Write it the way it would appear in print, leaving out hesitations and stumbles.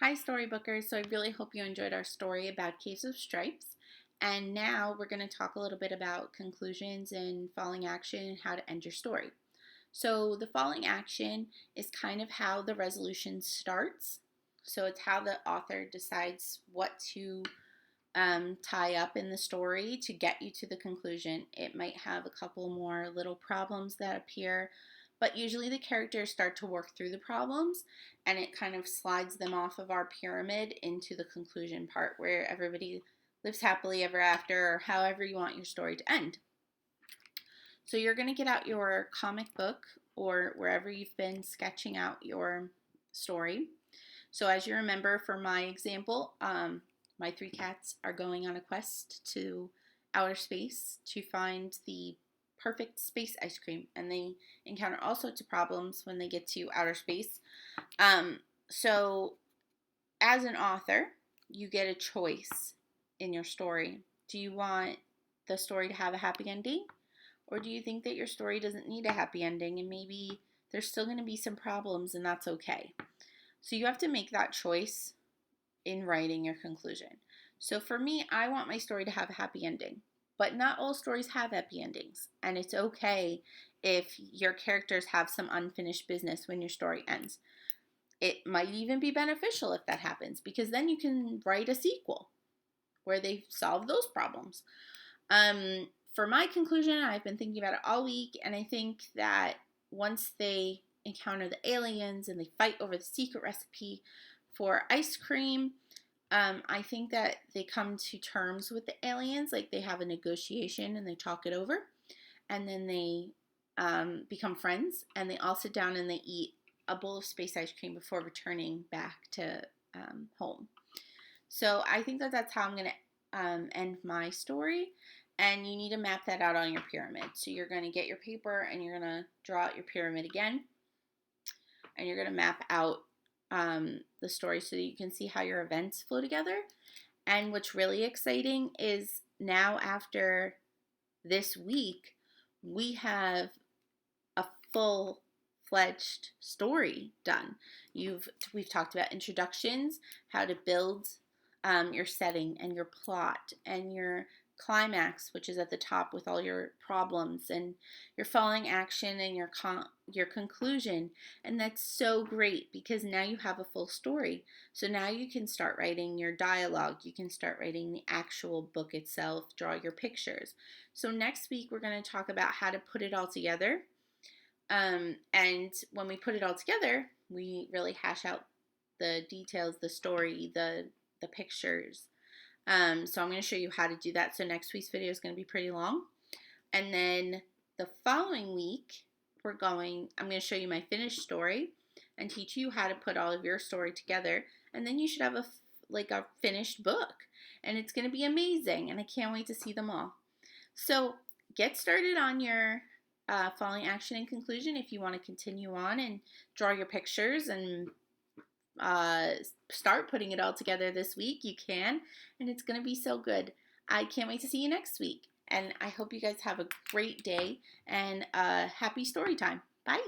Hi Storybookers, so I really hope you enjoyed our story about Caves of Stripes. And now we're going to talk a little bit about conclusions and falling action and how to end your story. So the falling action is kind of how the resolution starts. So it's how the author decides what to tie up in the story to get you to the conclusion. It might have a couple more little problems that appear, but usually the characters start to work through the problems and it kind of slides them off of our pyramid into the conclusion part where everybody lives happily ever after, or however you want your story to end. So you're going to get out your comic book or wherever you've been sketching out your story. So as you remember, for my example, my three cats are going on a quest to outer space to find the perfect space ice cream, and they encounter all sorts of problems when they get to outer space. So as an author, you get a choice in your story. Do you want the story to have a happy ending? Or do you think that your story doesn't need a happy ending and maybe there's still going to be some problems and that's okay? So you have to make that choice in writing your conclusion. So for me, I want my story to have a happy ending, but not all stories have happy endings. And it's okay if your characters have some unfinished business when your story ends. It might even be beneficial if that happens, because then you can write a sequel where they solve those problems. For my conclusion, I've been thinking about it all week, and I think that once they encounter the aliens and they fight over the secret recipe for ice cream, I think that they come to terms with the aliens, like they have a negotiation and they talk it over, and then they become friends, and they all sit down and they eat a bowl of space ice cream before returning back to home. So I think that that's how I'm going to end my story. And you need to map that out on your pyramid. So you're going to get your paper and you're going to draw out your pyramid again. And you're going to map out the story so that you can see how your events flow together. And what's really exciting is now, after this week, we have a full-fledged story done. We've talked about introductions, how to build your setting and your plot and your climax, which is at the top with all your problems, and your falling action and your conclusion. And that's so great because now you have a full story. So now you can start writing your dialogue, you can start writing the actual book itself, draw your pictures. So next week we're going to talk about how to put it all together. And when we put it all together, we really hash out the details, the story, the pictures. So I'm going to show you how to do that. So next week's video is going to be pretty long. And then the following week, I'm going to show you my finished story and teach you how to put all of your story together. And then you should have a finished book. And it's going to be amazing. And I can't wait to see them all. So get started on your falling action and conclusion. If you want to continue on and draw your pictures and start putting it all together this week, you can, and it's going to be so good. I can't wait to see you next week, and I hope you guys have a great day and happy story time. Bye.